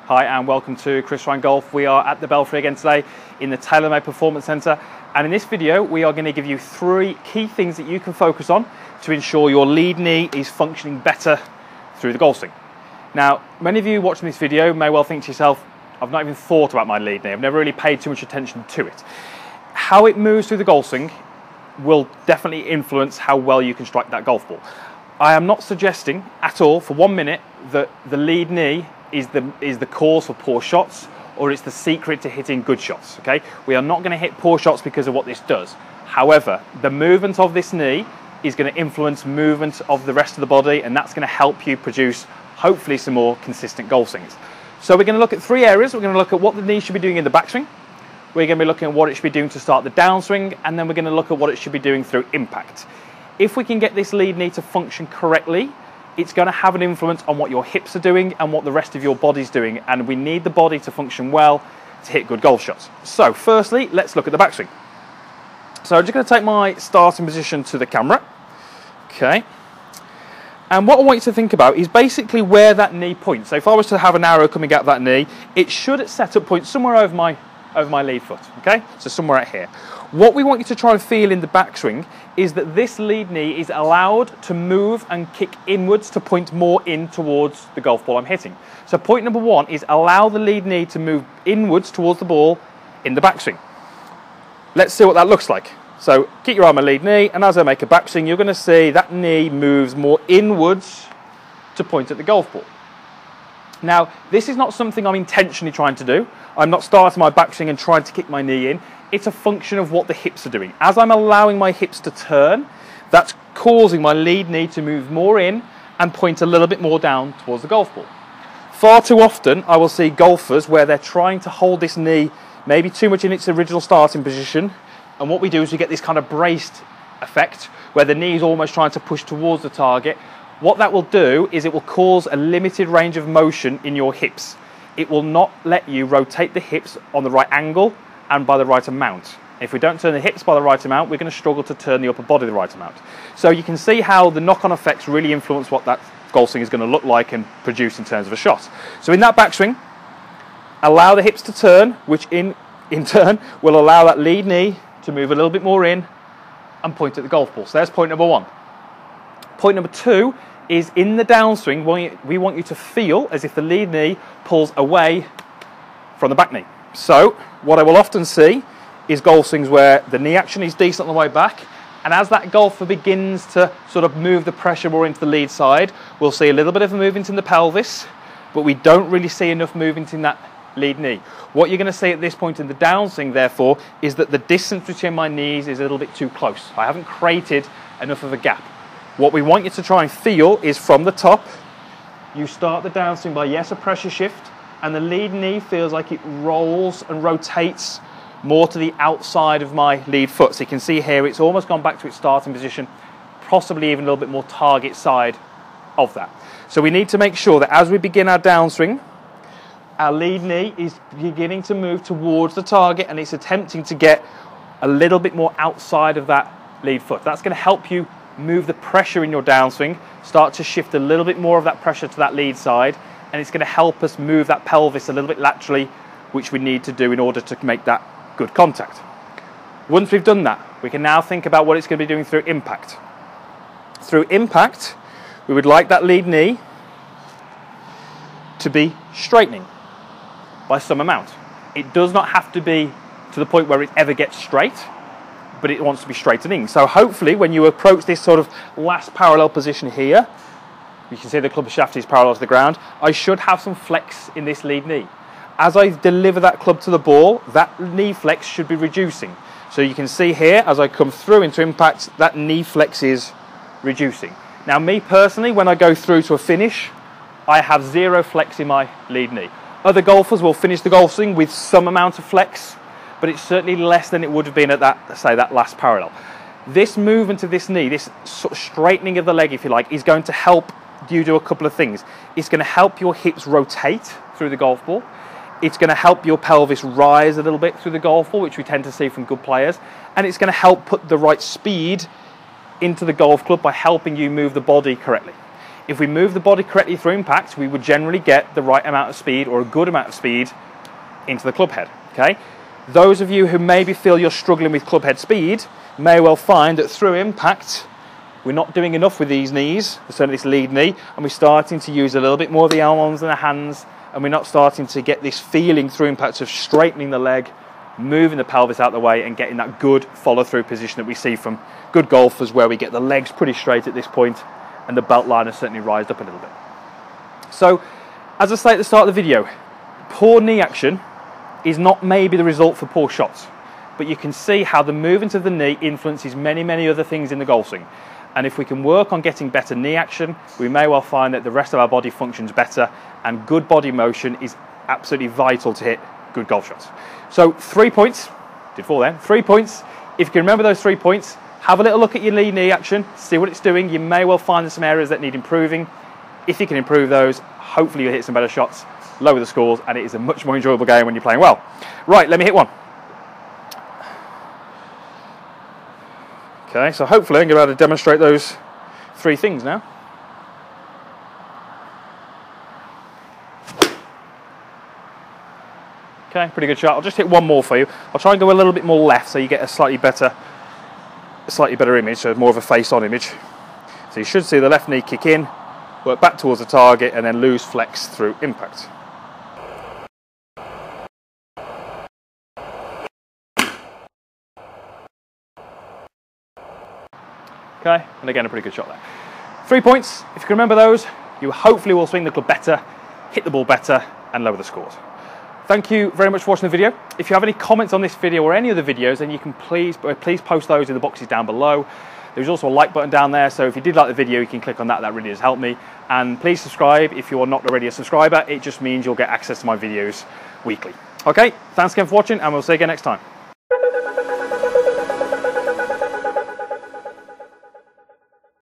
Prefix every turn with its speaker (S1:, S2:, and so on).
S1: Hi and welcome to Chris Ryan Golf. We are at the Belfry again today in the TaylorMade Performance Centre, and in this video we are going to give you 3 key things that you can focus on to ensure your lead knee is functioning better through the golf swing. Now, many of you watching this video may well think to yourself, I've not even thought about my lead knee, I've never really paid too much attention to it. How it moves through the golf swing will definitely influence how well you can strike that golf ball. I am not suggesting at all for 1 minute that the lead knee is the cause for poor shots, or it's the secret to hitting good shots. Okay, we are not going to hit poor shots because of what this does. However, the movement of this knee is going to influence movement of the rest of the body, and that's going to help you produce hopefully some more consistent golf swings. So we're going to look at 3 areas. We're going to look at what the knee should be doing in the backswing, we're going to be looking at what it should be doing to start the downswing, and then we're going to look at what it should be doing through impact. If we can get this lead knee to function correctly, it's going to have an influence on what your hips are doing and what the rest of your body's doing, and we need the body to function well to hit good golf shots. So firstly, let's look at the backswing. So I'm just going to take my starting position to the camera. Okay. And what I want you to think about is basically where that knee points. So if I was to have an arrow coming out that knee, it should set up point somewhere over my lead foot. Okay, so somewhere out here. What we want you to try and feel in the backswing is that this lead knee is allowed to move and kick inwards to point more in towards the golf ball I'm hitting. So point number 1 is allow the lead knee to move inwards towards the ball in the backswing. Let's see what that looks like. So keep your eye on my lead knee, and as I make a backswing, you're going to see that knee moves more inwards to point at the golf ball. Now, this is not something I'm intentionally trying to do. I'm not starting my backswing and trying to kick my knee in. It's a function of what the hips are doing. As I'm allowing my hips to turn, that's causing my lead knee to move more in and point a little bit more down towards the golf ball. Far too often, I will see golfers where they're trying to hold this knee maybe too much in its original starting position, and what we do is we get this kind of braced effect where the knee is almost trying to push towards the target. What that will do is it will cause a limited range of motion in your hips. It will not let you rotate the hips on the right angle and by the right amount. If we don't turn the hips by the right amount, we're going to struggle to turn the upper body the right amount. So you can see how the knock-on effects really influence what that golf swing is going to look like and produce in terms of a shot. So in that backswing, allow the hips to turn, which in turn will allow that lead knee to move a little bit more in and point at the golf ball. So there's point number 1. Point number 2 is in the downswing, we want you to feel as if the lead knee pulls away from the back knee. So what I will often see is golf swings where the knee action is decent on the way back, and as that golfer begins to sort of move the pressure more into the lead side, we'll see a little bit of a movement in the pelvis, but we don't really see enough movement in that lead knee. What you're going to see at this point in the downswing, therefore, is that the distance between my knees is a little bit too close. I haven't created enough of a gap. What we want you to try and feel is from the top, you start the downswing by, yes, a pressure shift, and the lead knee feels like it rolls and rotates more to the outside of my lead foot. So you can see here it's almost gone back to its starting position, possibly even a little bit more target side of that. So we need to make sure that as we begin our downswing, our lead knee is beginning to move towards the target and it's attempting to get a little bit more outside of that lead foot. That's going to help you move the pressure in your downswing, start to shift a little bit more of that pressure to that lead side, and it's going to help us move that pelvis a little bit laterally, which we need to do in order to make that good contact. Once we've done that, we can now think about what it's going to be doing through impact. Through impact, we would like that lead knee to be straightening by some amount. It does not have to be to the point where it ever gets straight, but it wants to be straightening. So hopefully when you approach this sort of last parallel position here, you can see the club shaft is parallel to the ground, I should have some flex in this lead knee. As I deliver that club to the ball, that knee flex should be reducing. So you can see here, as I come through into impact, that knee flex is reducing. Now me personally, when I go through to a finish, I have 0 flex in my lead knee. Other golfers will finish the golf swing with some amount of flex, but it's certainly less than it would have been at that, say, that last parallel. This movement of this knee, this sort of straightening of the leg, if you like, is going to help you do a couple of things. It's going to help your hips rotate through the golf ball. It's going to help your pelvis rise a little bit through the golf ball, which we tend to see from good players. And it's going to help put the right speed into the golf club by helping you move the body correctly. If we move the body correctly through impact, we would generally get the right amount of speed or a good amount of speed into the club head, okay? Those of you who maybe feel you're struggling with club head speed may well find that through impact, we're not doing enough with these knees, certainly this lead knee, and we're starting to use a little bit more of the elbows and the hands, and we're not starting to get this feeling through impact of straightening the leg, moving the pelvis out the way, and getting that good follow-through position that we see from good golfers, where we get the legs pretty straight at this point, and the belt line has certainly rised up a little bit. So, as I say at the start of the video, poor knee action is not maybe the result for poor shots, but you can see how the movement of the knee influences many, many other things in the golf swing. And if we can work on getting better knee action, we may well find that the rest of our body functions better, and good body motion is absolutely vital to hit good golf shots. So 3 points, did 4 then, 3 points. If you can remember those 3 points, have a little look at your lead knee action, see what it's doing. You may well find some areas that need improving. If you can improve those, hopefully you'll hit some better shots, lower the scores, and it is a much more enjoyable game when you're playing well. Right, let me hit one. Okay, so hopefully I'm going to be able to demonstrate those 3 things now. Okay, pretty good shot. I'll just hit one more for you. I'll try and go a little bit more left so you get a slightly better image, so more of a face-on image. So you should see the left knee kick in, work back towards the target, and then lose flex through impact. Okay, and again a pretty good shot there. 3 points. If you can remember those, you hopefully will swing the club better, hit the ball better, and lower the scores. Thank you very much for watching the video. If you have any comments on this video or any other videos, then you can please post those in the boxes down below. There's also a like button down there, so if you did like the video, you can click on that. That really does help me. And please subscribe if you're not already a subscriber. It just means you'll get access to my videos weekly. Okay, thanks again for watching, and we'll see you again next time.